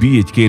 BHK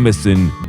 MSN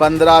15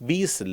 20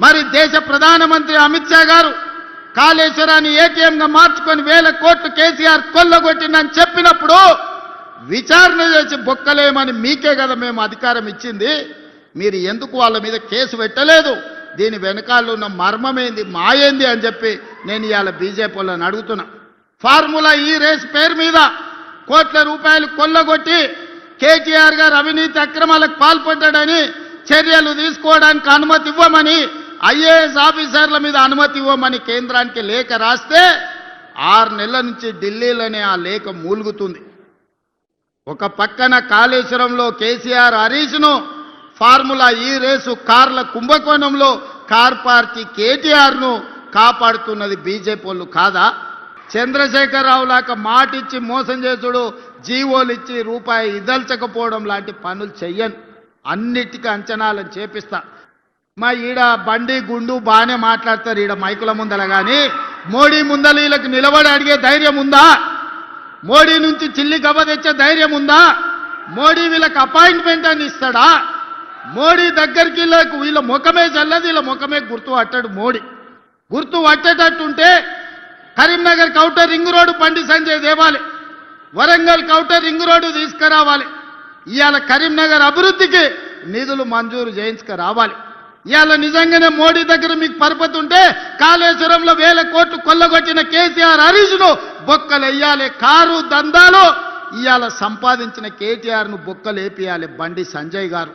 మరి దేశ ప్రధానమంత్రి అమిత్ షా గారు కాళేశ్వరాన్ని ఏటీఎంగా మార్చుకొని 1000 కోట్లు కేసీఆర్ కొల్లగొట్టిందని చెప్పినప్పుడు విచారణ చేసి బొక్కలేమని మీకే కదా మేము అధికారం ఇచ్చింది. మీరు ఎందుకు వాళ్ళ మీద కేసు పెట్టలేదు? దీని వెనకాల ఉన్న మర్మమేంది, మాయేంది అని చెప్పి నేను ఇవాళ బీజేపీ వాళ్ళని అడుగుతున్నా. ఫార్ములా ఈ రేస్ పేరు మీద కోట్ల రూపాయలు కొల్లగొట్టి కేటీఆర్ గారు అవినీతి అక్రమాలకు పాల్పడ్డాడని చర్యలు తీసుకోవడానికి అనుమతి ఇవ్వమని, ఐఏఎస్ ఆఫీసర్ల మీద అనుమతి ఇవ్వమని కేంద్రానికి లేఖ రాస్తే 6 నెలల నుంచి ఢిల్లీలోనే ఆ లేఖ మూలుగుతుంది. ఒక పక్కన కాళేశ్వరంలో కేసీఆర్ హరీష్ను, ఫార్ములా ఈ రేసు కార్ల కుంభకోణంలో కార్ పార్టీ కేటీఆర్ను కాపాడుతున్నది బీజేపీ వాళ్ళు కాదా? చంద్రశేఖరరావు లాగా మాటిచ్చి మోసం చేసుడు, జీవోలు ఇచ్చి రూపాయి ఇదల్చకపోవడం లాంటి పనులు చెయ్యను. అన్నిటికీ అంచనాలను చేపిస్తా. మా ఈడ బండి గుండు బాగానే మాట్లాడతారు ఈడ మైకుల ముందల, కానీ మోడీ ముందల వీళ్ళకి నిలబడి అడిగే ధైర్యం ఉందా? మోడీ నుంచి చిల్లి గవ్వ తెచ్చే ధైర్యం ఉందా? మోడీ వీళ్ళకి అపాయింట్మెంట్ అని ఇస్తాడా? మోడీ దగ్గరికి వీళ్ళ ముఖమే చల్లదు, వీళ్ళ ముఖమే గుర్తు పట్టాడు. మోడీ గుర్తు పట్టేటట్టుంటే Karimnagar కౌటర్ ring road Bandi Sanjay దేవాలి, Warangal కౌటర్ ring road తీసుకురావాలి. ఇవాళ కరీంనగర్ అభివృద్ధికి నిధులు మంజూరు చేయించుకురావాలి. ఇవాళ నిజంగానే మోడీ దగ్గర మీకు పరపతి ఉంటే కాళేశ్వరంలో 1000 కోట్లు కొల్లగొట్టిన కేసీఆర్ హరీష్ను బొక్కలేయాలి. కారు దందాలు ఇవాళ సంపాదించిన కేటీఆర్ను బొక్కలేపియాలి బండి సంజయ్ గారు.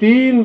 3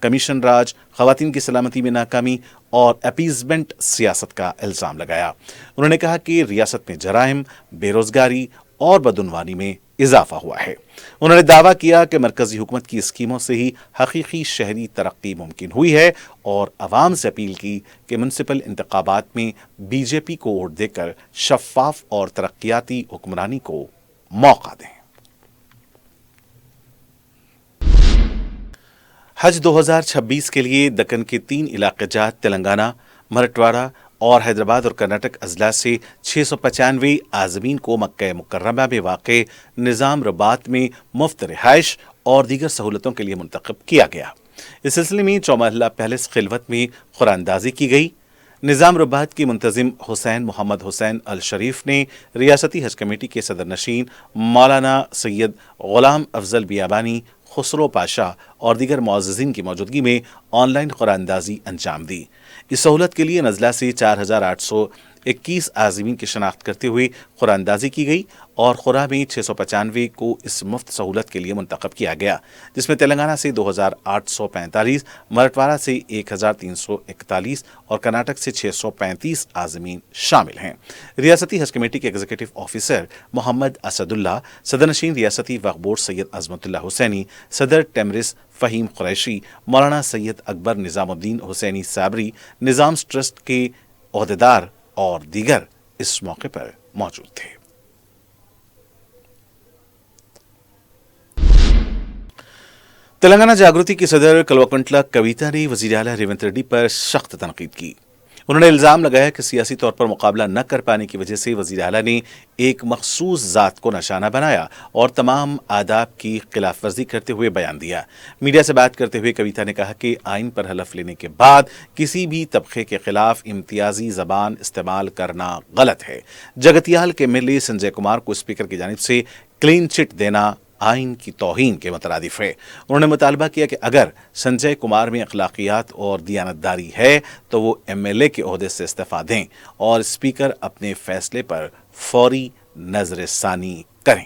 کمیشن راج، خواتین کی سلامتی میں ناکامی اور اپیزمنٹ سیاست کا الزام لگایا۔ انہوں نے کہا کہ ریاست میں جرائم، بے روزگاری اور بدعنوانی میں اضافہ ہوا ہے۔ انہوں نے دعویٰ کیا کہ مرکزی حکومت کی اسکیموں سے ہی حقیقی شہری ترقی ممکن ہوئی ہے اور عوام سے اپیل کی کہ میونسپل انتخابات میں بی جے پی کو ووٹ دے کر شفاف اور ترقیاتی حکمرانی کو موقع دیں۔ حج 2026 کے لیے دکن کے 3 علاقے جات تلنگانہ، مراٹھواڑہ اور حیدرآباد اور کرناٹک اضلاع سے 695 عازمین کو مکہ مکرمہ میں واقع نظام رباط میں مفت رہائش اور دیگر سہولتوں کے لیے منتخب کیا گیا۔ اس سلسلے میں 4 محلہ پیلس خلوت میں قرآن اندازی کی گئی۔ نظام رباط کی منتظم حسین محمد حسین الشریف نے ریاستی حج کمیٹی کے صدر نشین مولانا سید غلام افضل بیابانی، خسرو پاشا اور دیگر معززین کی موجودگی میں آن لائن قرآن اندازی انجام دی۔ اس سہولت کے لیے نزلہ سے 4821 عازمین کی شناخت کرتے ہوئے قرآن اندازی کی گئی اور خورا میں 695 کو اس مفت سہولت کے لیے منتخب کیا گیا، جس میں تلنگانہ سے 2845، مراٹھواڑہ سے 1341 اور کرناٹک سے 635 عازمین شامل ہیں۔ ریاستی حج کمیٹی کے ایگزیکٹو آفیسر محمد اسد اللہ، صدر نشین ریاستی وقف بورڈ سید عظمت اللہ حسینی، صدر ٹیمرس فہیم قریشی، مولانا سید اکبر نظام الدین حسینی صابری، نظام ٹرسٹ کے عہدیدار اور دیگر اس موقع پر موجود تھے۔ تلنگانہ جاگرتی کی صدر کلوکنٹلا کویتا نے وزیر اعلیٰ ریونت ریڈی پر سخت تنقید کی۔ انہوں نے الزام لگایا کہ سیاسی طور پر مقابلہ نہ کر پانے کی وجہ سے وزیر اعلیٰ نے ایک مخصوص ذات کو نشانہ بنایا اور تمام آداب کی خلاف ورزی کرتے ہوئے بیان دیا۔ میڈیا سے بات کرتے ہوئے کویتا نے کہا کہ آئین پر حلف لینے کے بعد کسی بھی طبقے کے خلاف امتیازی زبان استعمال کرنا غلط ہے۔ جگتیال کے M L A Sanjay Kumar کو اسپیکر کی جانب سے کلین چٹ دینا آئین کی توہین کے مترادف ہے۔ انہوں نے مطالبہ کیا کہ اگر سنجے کمار میں اخلاقیات اور دیانتداری ہے تو وہ ایم ایل اے کے عہدے سے استعفیٰ دیں اور اسپیکر اپنے فیصلے پر فوری نظر ثانی کریں۔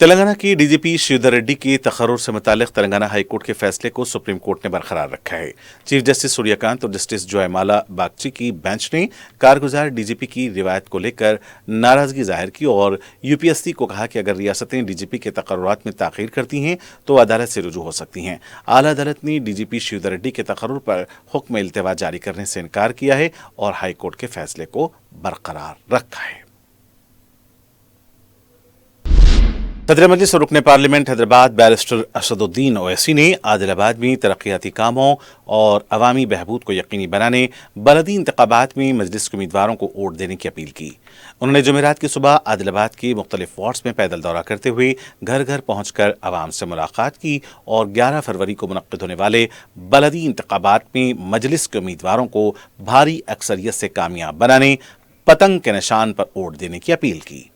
تلنگانہ کی ڈی جی پی شیودھر ریڈی کے تقرر سے متعلق تلنگانہ ہائی کورٹ کے فیصلے کو سپریم کورٹ نے برقرار رکھا ہے۔ چیف جسٹس سوریہ کانت اور جسٹس جوائے مالا باگچی کی بینچ نے کارگزار ڈی جی پی کی روایت کو لے کر ناراضگی ظاہر کی اور یو پی ایس سی کو کہا کہ اگر ریاستیں ڈی جی پی کے تقررات میں تاخیر کرتی ہیں تو عدالت سے رجوع ہو سکتی ہیں۔ اعلیٰ عدالت نے ڈی جی پی شیودھر ریڈی کے تقرر پر حکم التوا جاری کرنے سے انکار کیا ہے اور ہائی کورٹ کے فیصلے کو برقرار رکھا ہے۔ صدر مجلس اور رکن پارلیمنٹ حیدرآباد بیرسٹر اسد الدین اویسی نے عادل آباد میں ترقیاتی کاموں اور عوامی بہبود کو یقینی بنانے بلدی انتخابات میں مجلس کے امیدواروں کو ووٹ دینے کی اپیل کی۔ انہوں نے جمعرات کی صبح عادل آباد کے مختلف وارڈز میں پیدل دورہ کرتے ہوئے گھر گھر پہنچ کر عوام سے ملاقات کی اور 11 فروری کو منعقد ہونے والے بلدی انتخابات میں مجلس کے امیدواروں کو بھاری اکثریت سے کامیاب بنانے پتنگ کے نشان پر ووٹ دینے کی اپیل کی۔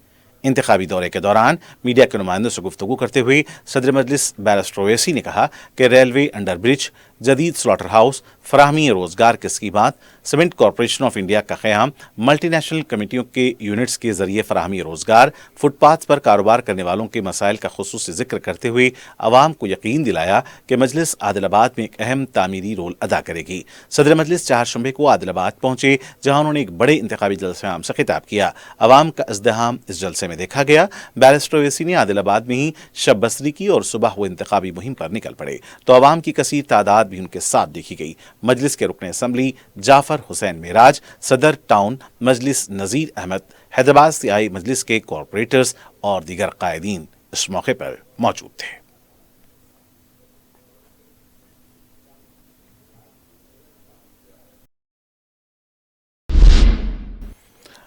انتخابی دورے کے دوران میڈیا کے نمائندوں سے گفتگو کرتے ہوئے صدر مجلس بیرسٹر اویسی نے کہا کہ ریلوے انڈر برج، جدید سلاٹر ہاؤس، فراہمی روزگار کے اسکیمات، سیمنٹ کارپوریشن آف انڈیا کا قیام، ملٹی نیشنل کمیٹیوں کے یونٹس کے ذریعے فراہمی روزگار، فٹ پاتھ پر کاروبار کرنے والوں کے مسائل کا خصوصی ذکر کرتے ہوئے عوام کو یقین دلایا کہ مجلس عادل آباد میں ایک اہم تعمیری رول ادا کرے گی۔ صدر مجلس چہارشنبے کو عادل آباد پہنچے جہاں انہوں نے ایک بڑے انتخابی جلسے عام سے خطاب کیا۔ عوام کا ازدحام اس جلسے میں دیکھا گیا۔ بیرسٹر اویسی نے عادل آباد میں ہی شب بسری کی اور صبح وہ انتخابی مہم پر نکل پڑے تو عوام کی کثیر تعداد بھی ان کے ساتھ دیکھی گئی۔ مجلس کے رکن اسمبلی جعفر حسین معراج، صدر ٹاؤن مجلس نذیر احمد، حیدرآباد سے آئے مجلس کے کارپوریٹرز اور دیگر قائدین اس موقع پر موجود تھے۔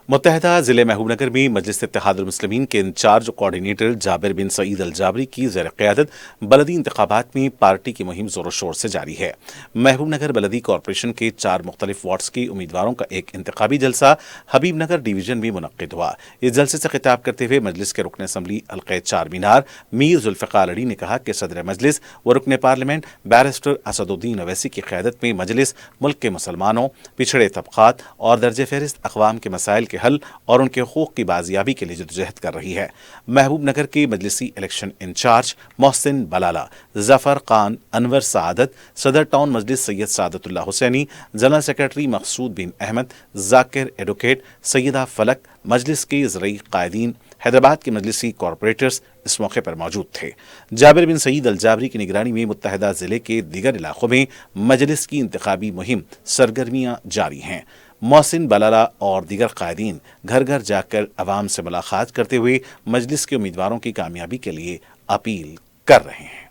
متحدہ ضلع محبوب نگر میں مجلس اتحاد المسلمین کے انچارج کوآرڈینیٹر جابر بن سعید الجابری کی زیر قیادت بلدی انتخابات میں پارٹی کی مہم زور و شور سے جاری ہے۔ محبوب نگر بلدی کارپوریشن کے 4 مختلف وارڈز کے امیدواروں کا ایک انتخابی جلسہ حبیب نگر ڈویژن میں منعقد ہوا۔ اس جلسے سے خطاب کرتے ہوئے مجلس کے رکن اسمبلی حلقہ چار مینار میر ذوالفقار علی نے کہا کہ صدر مجلس و رکن پارلیمنٹ بیرسٹر اسد الدین اویسی کی قیادت میں مجلس ملک کے مسلمانوں، پچھڑے طبقات اور درجہ فہرست اقوام کے مسائل کے حل اور ان کے حقوق کی بازیابی کے لیے جدوجہد کر رہی ہے۔ محبوب نگر کے مجلسی الیکشن انچارج محسن بلالہ، ظفر خان، انور سعادت، صدر ٹاؤن مجلس سید سعادت اللہ حسینی، جنرل سیکرٹری مقصود بن احمد، ذاکر ایڈوکیٹ، سیدہ فلک، مجلس کے زرعی قائدین، حیدرآباد کے مجلسی کارپوریٹرز اس موقع پر موجود تھے۔ جابر بن سعید الجابری کی نگرانی میں متحدہ ضلع کے دیگر علاقوں میں مجلس کی انتخابی مہم سرگرمیاں جاری ہیں۔ محسن بلالہ اور دیگر قائدین گھر گھر جا کر عوام سے ملاقات کرتے ہوئے مجلس کے امیدواروں کی کامیابی کے لیے اپیل کر رہے ہیں۔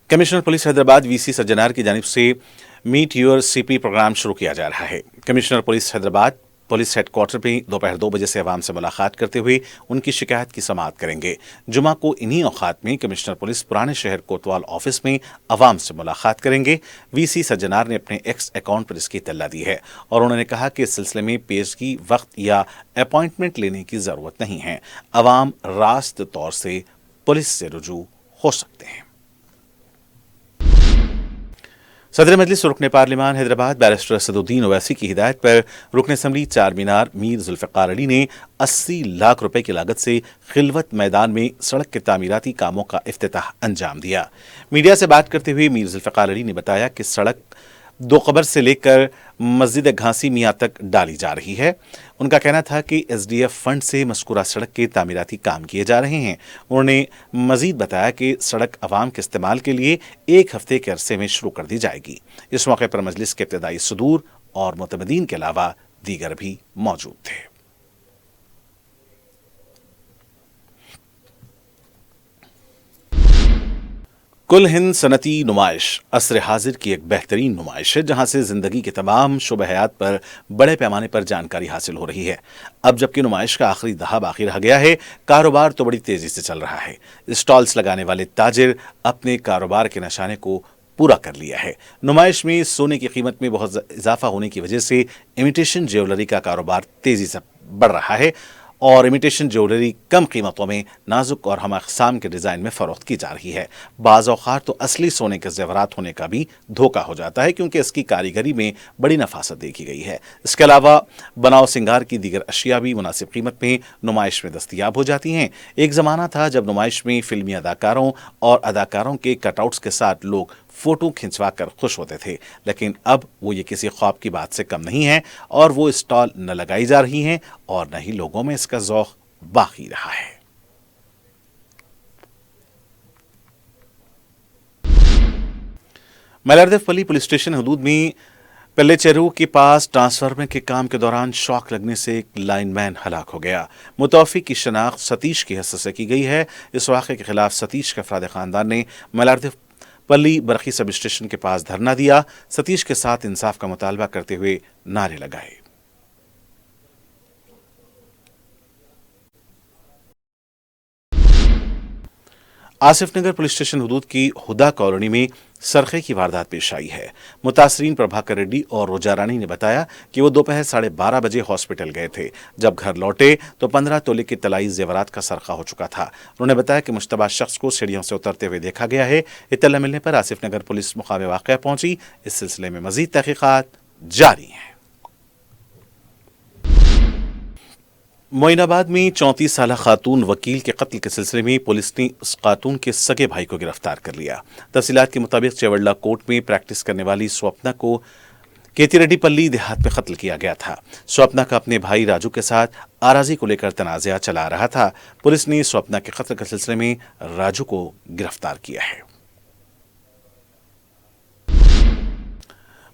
Commissioner police Hyderabad V C Sajjanar کی جانب سے meet your C P program شروع کیا جا رہا ہے۔ Commissioner police Hyderabad police head quarter میں دوپہر 2 بجے سے عوام سے ملاقات کرتے ہوئے ان کی شکایت کی سماعت کریں گے۔ جمعہ کو انہی اوقات میں کمشنر پولیس پرانے شہر کوتوال آفس میں عوام سے ملاقات کریں گے۔ وی سی سجنار نے اپنے ایکس اکاؤنٹ پر اس کی اطلاع دی ہے اور انہوں نے کہا کہ اس سلسلے میں پیشگی وقت یا اپائنٹمنٹ لینے کی ضرورت نہیں ہے۔ عوام راست طور سے پولیس سے رجوع ہو سکتے ہیں۔ صدر مجلس و رکن پارلیمان حیدرآباد بیرسٹر اسدالدین اویسی کی ہدایت پر رکن اسمبلی چار مینار میر ذوالفقار علی نے 80 لاکھ روپے کی لاگت سے خلوت میدان میں سڑک کے تعمیراتی کاموں کا افتتاح انجام دیا۔ میڈیا سے بات کرتے ہوئے میر ذوالفقار علی نے بتایا کہ سڑک 2 قبر سے لے کر مسجد گھانسی میاں تک ڈالی جا رہی ہے۔ ان کا کہنا تھا کہ ایس ڈی ایف فنڈ سے مذکورہ سڑک کے تعمیراتی کام کیے جا رہے ہیں۔ انہوں نے مزید بتایا کہ سڑک عوام کے استعمال کے لیے 1 ہفتے کے عرصے میں شروع کر دی جائے گی۔ اس موقع پر مجلس کے ابتدائی صدور اور معتمدین کے علاوہ دیگر بھی موجود تھے۔ کل ہند صنعتی نمائش عصر حاضر کی ایک بہترین نمائش ہے جہاں سے زندگی کے تمام شعبہ حیات پر بڑے پیمانے پر جانکاری حاصل ہو رہی ہے۔ اب جبکہ نمائش کا آخری دہا باقی رہ گیا ہے، کاروبار تو بڑی تیزی سے چل رہا ہے۔ اسٹالز لگانے والے تاجر اپنے کاروبار کے نشانے کو پورا کر لیا ہے۔ نمائش میں سونے کی قیمت میں بہت اضافہ ہونے کی وجہ سے امیٹیشن جیولری کا کاروبار تیزی سے بڑھ رہا ہے اور امیٹیشن جیولری کم قیمتوں میں نازک اور ہم اقسام کے ڈیزائن میں فروخت کی جا رہی ہے۔ بعض اوقات تو اصلی سونے کے زیورات ہونے کا بھی دھوکہ ہو جاتا ہے کیونکہ اس کی کاریگری میں بڑی نفاست دیکھی گئی ہے۔ اس کے علاوہ بناؤ سنگار کی دیگر اشیاء بھی مناسب قیمت میں نمائش میں دستیاب ہو جاتی ہیں۔ ایک زمانہ تھا جب نمائش میں فلمی اداکاروں اور اداکاروں کے کٹ آؤٹس کے ساتھ لوگ فوٹو کھنچوا کر خوش ہوتے تھے، لیکن اب وہ یہ کسی خواب کی بات سے کم نہیں ہے اور وہ اسٹال نہ لگائی جا رہی ہیں اور نہ ہی لوگوں میں اس کا ذوق باقی رہا ہے۔ ملاردیو پلی پولیس اسٹیشن حدود میں پلے چیرو کے پاس ٹرانسفارمر کے کام کے دوران شاک لگنے سے ایک لائن مین ہلاک ہو گیا۔ متوفی کی شناخت ستیش کی حیثیت سے کی گئی ہے۔ اس واقعے کے خلاف ستیش کے افراد خاندان نے ملاردیو پلی برقی سب اسٹیشن کے پاس دھرنا دیا، ستیش کے ساتھ انصاف کا مطالبہ کرتے ہوئے نعرے لگائے۔ آصف نگر پولیس اسٹیشن حدود کی ہدا کالونی میں سرقے کی واردات پیش آئی ہے۔ متاثرین پربھاکر ریڈی اور روجا رانی نے بتایا کہ وہ دوپہر 12:30 بجے ہاسپٹل گئے تھے۔ جب گھر لوٹے تو 15 تولے کے طلائی زیورات کا سرقہ ہو چکا تھا۔ انہوں نے بتایا کہ مشتبہ شخص کو سیڑھیوں سے اترتے ہوئے دیکھا گیا ہے۔ اطلاع ملنے پر آصف نگر پولیس مقام واقعہ پہنچی۔ اس سلسلے میں مزید تحقیقات جاری ہیں۔ معین آباد میں 34 سالہ خاتون وکیل کے قتل کے سلسلے میں پولیس نے اس خاتون کے سگے بھائی کو گرفتار کر لیا۔ تفصیلات کے مطابق چیوڑلہ کورٹ میں پریکٹس کرنے والی سوپنا کو کیتی ریڈی پلی دیہات میں قتل کیا گیا تھا۔ سوپنا کا اپنے بھائی راجو کے ساتھ آراضی کو لے کر تنازعہ چلا رہا تھا۔ پولیس نے سوپنا کے قتل کے سلسلے میں راجو کو گرفتار کیا ہے۔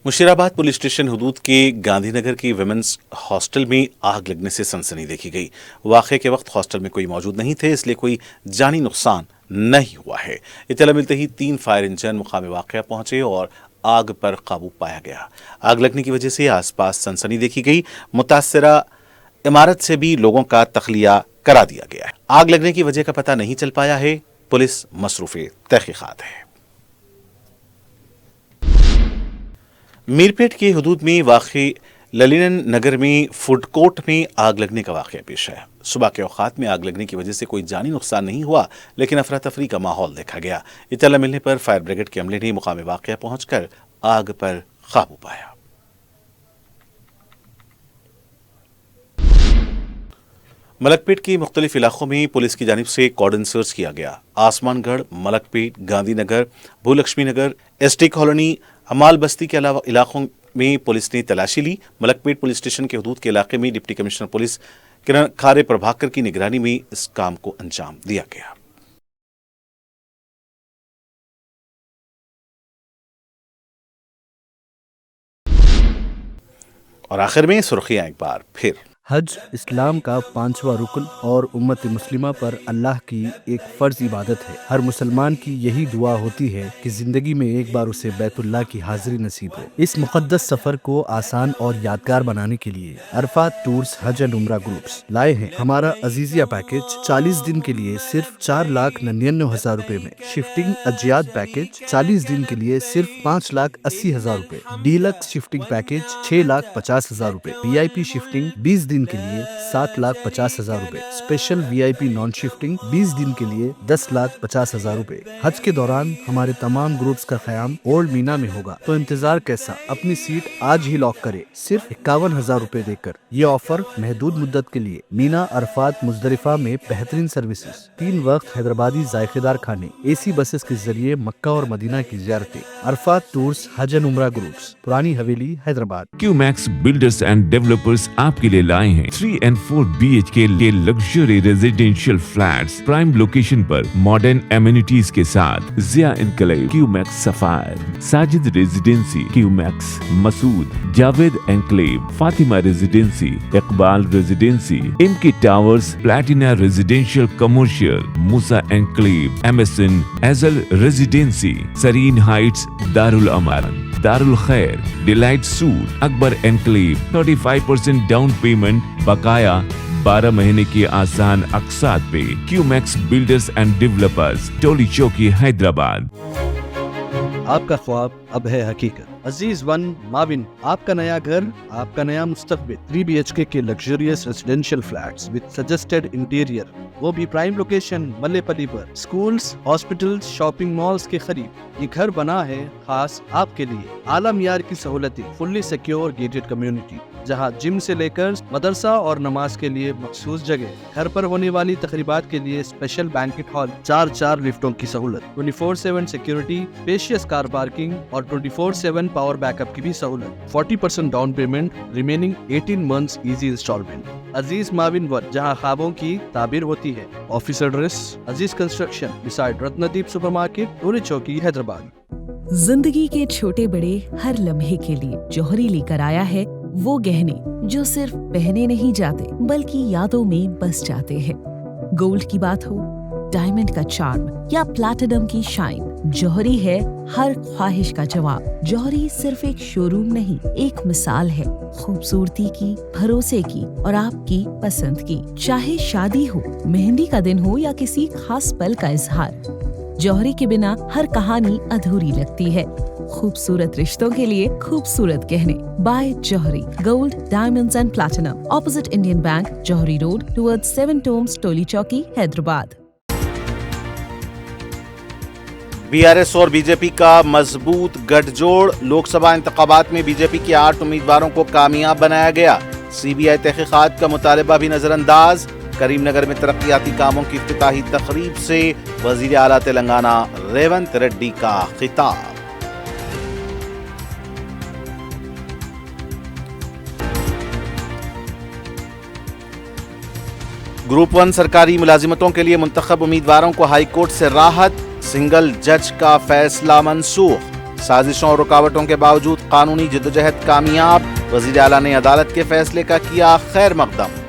مشیرآباد پولیس اسٹیشن حدود کے گاندھی نگر کی ویمنز ہاسٹل میں آگ لگنے سے سنسنی دیکھی گئی۔ واقعے کے وقت ہاسٹل میں کوئی موجود نہیں تھے، اس لیے کوئی جانی نقصان نہیں ہوا ہے۔ اطلاع ملتے ہی 3 فائر انجن مقام واقعہ پہنچے اور آگ پر قابو پایا گیا۔ آگ لگنے کی وجہ سے آس پاس سنسنی دیکھی گئی۔ متاثرہ عمارت سے بھی لوگوں کا تخلیہ کرا دیا گیا ہے۔ آگ لگنے کی وجہ کا پتہ نہیں چل پایا ہے، پولیس مصروف تحقیقات ہے۔ میرپیٹ کے حدود میں واقع للینن نگر میں فوڈ کورٹ میں آگ لگنے کا واقعہ پیش ہے۔ صبح کے اوقات میں آگ لگنے کی وجہ سے کوئی جانی نقصان نہیں ہوا، لیکن افراتفری کا ماحول دیکھا گیا۔ اطلاع ملنے پر فائر بریگیڈ کے عملے نے مقام واقعہ پہنچ کر آگ پر قابو پایا۔ ملک پیٹ کی مختلف علاقوں میں پولیس کی جانب سے کارڈن سرچ کیا گیا۔ Asman Garh, Malakpet, Gandhi Nagar, Bhulakshmi Nagar, S T colony, Amal Basti کے علاوہ علاقوں میں پولیس نے تلاشی لی۔ ملک پیٹ پولیس اسٹیشن کے حدود کے علاقے میں ڈپٹی کمشنر پولیس کرن کھارے پربھاکر کی نگرانی میں اس کام کو انجام دیا گیا۔ اور آخر میں سرخیاں ایک بار پھر۔ حج اسلام کا 5واں رکن اور امت مسلمہ پر اللہ کی ایک فرض عبادت ہے۔ ہر مسلمان کی یہی دعا ہوتی ہے کہ زندگی میں ایک بار اسے بیت اللہ کی حاضری نصیب ہو۔ اس مقدس سفر کو آسان اور یادگار بنانے کے لیے Arafat tours Hajj and Umrah groups لائے ہیں ہمارا عزیزیہ پیکج 40 دن کے لیے صرف 4,99,000 روپے میں، شفٹنگ اجیاد پیکج 40 دن کے لیے صرف 5,80,000 روپے، ڈیلکس شفٹنگ پیکج 6,50,000 روپے، وی آئی پی شفٹنگ 20 دن کے لیے 7,50,000 روپے، اسپیشل وی آئی پی نان شفٹنگ 20 دن کے لیے 10,50,000 روپے۔ حج کے دوران ہمارے تمام گروپس کا قیام اولڈ مینا میں ہوگا، تو انتظار کیسا؟ اپنی سیٹ آج ہی لاک کرے صرف 51,000 روپے دے کر۔ یہ آفر محدود مدت کے لیے۔ مینا، عرفات، مزدلفہ میں بہترین سروسز، 3 وقت حیدرآبادی ذائقے دار کھانے، اے سی بسز کے ذریعے مکہ اور مدینہ کی زیارتیں۔ Arafat tours Hajj and Umrah groups, Purani Haveli, Hyderabad. QMax builders and developers آپ کے لیے لائے ہیں 3 and 4 BHK کے luxury residential flats prime location پر ماڈرن ایمینٹیز کے ساتھ۔ Zia enclave, QMax sapphire, Sajid residency, QMax Masood, Javed enclave, Fatima residency, Iqbal residency, MK towers, platina residential commercial, Musa enclave, MSN ایزل ریزیڈینسی، سرین ہائٹس، دارالامارن، دارالخیر، delight suite, Akbar enclave, 35% down payment, بقایا 12 مہینے کی آسان اقساط پہ۔ QMax بلڈرز اینڈ ڈیولپرز، ٹولی چوکی، حیدرآباد۔ آپ کا خواب اب ہے حقیقت۔ عزیز ون ماون، آپ کا نیا گھر، آپ کا نیا مستقبل۔ 3 BHK کے luxurious residential flats with suggested interior, وہ بھی پرائم لوکیشن ملے پلی پر، سکولز، ہاسپٹلز، شاپنگ مالز کے قریب۔ یہ گھر بنا ہے خاص آپ کے لیے۔ اعلیٰ معیار کی سہولتیں، فلی سیکیور گیٹڈ کمیونٹی، جہاں جم سے لے کر مدرسہ اور نماز کے لیے مخصوص جگہ، گھر پر ہونے والی تقریبات کے لیے اسپیشل بینکٹ ہال، 4 لفٹوں کی سہولت، 24/7 سیکیورٹی، اسپیشیس کار پارکنگ اور 24/7 پاور بیک اپ کی بھی سہولت۔ 40% down payment, remaining 18 months easy installment. Aziz ماون ون، جہاں خوابوں کی تعبیر ہوتی ہے۔ Office address Aziz construction beside Ratandeep super market, Toli Chowki, Hyderabad. زندگی کے چھوٹے بڑے ہر لمحے کے لیے جوہری لے کر آیا ہے وہ گہنے جو صرف پہنے نہیں جاتے بلکہ یادوں میں بس جاتے ہیں۔ گولڈ کی بات ہو، ڈائمنڈ کا چارم یا پلاٹینم کی شائن، جوہری ہے ہر خواہش کا جواب۔ جوہری صرف ایک شو روم نہیں، ایک مثال ہے خوبصورتی کی، بھروسے کی اور آپ کی پسند کی۔ چاہے شادی ہو، مہندی کا دن ہو یا کسی خاص پل کا اظہار، جوہری کے بنا ہر کہانی ادھوری لگتی ہے۔ خوبصورت رشتوں کے لیے خوبصورت گہنے، بائے جوہری gold, diamonds and platinum, opposite Indian bank, جوہری روڈ ٹورڈ 7 ٹومز، ٹولی چوکی، حیدرآباد۔ BRS اور BJP کا مضبوط گٹھ جوڑ، لوک سبھا انتخابات میں BJP کے 8 امیدواروں کو کامیاب بنایا گیا۔ CBI تحقیقات کا مطالبہ بھی نظر انداز۔ کریم نگر میں ترقیاتی کاموں کی افتتاحی تقریب سے وزیر اعلیٰ تلنگانہ ریونت ریڈی کا خطاب۔ گروپ 1 سرکاری ملازمتوں کے لیے منتخب امیدواروں کو ہائی کورٹ سے راحت، سنگل جج کا فیصلہ منسوخ۔ سازشوں اور رکاوٹوں کے باوجود قانونی جدوجہد کامیاب، وزیر اعلیٰ نے عدالت کے فیصلے کا کیا خیر مقدم۔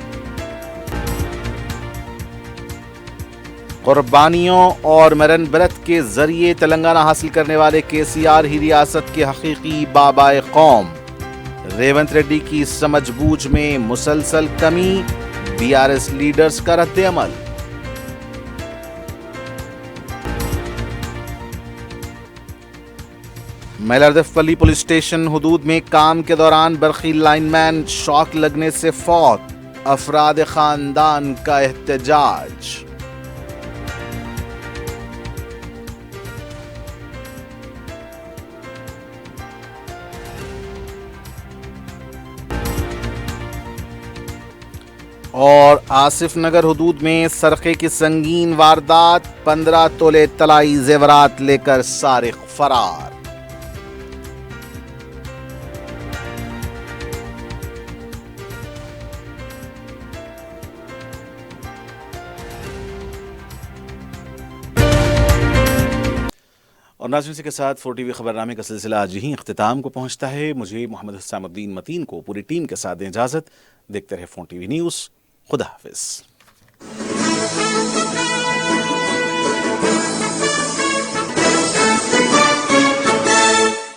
قربانیوں اور مرن برت کے ذریعے تلنگانہ حاصل کرنے والے KCR ہی ریاست کے حقیقی بابائے قوم۔ ریونت ریڈی کی سمجھ بوجھ میں مسلسل کمی، BRS لیڈرز کا رد عمل۔ میلاردف پلی پولیس اسٹیشن حدود میں کام کے دوران برقی لائن مین شاک لگنے سے فوت، افراد خاندان کا احتجاج۔ اور آصف نگر حدود میں سرقے کی سنگین واردات، 15 تولے طلائی زیورات لے کر سارق فرار۔ اور ناظرین کے ساتھ 4TV خبرنامے کا سلسلہ آج یہیں اختتام کو پہنچتا ہے۔ مجھے محمد حسام الدین متین کو پوری ٹیم کے ساتھ دیں اجازت۔ دیکھتے رہے 4TV نیوز۔ خدا حافظ۔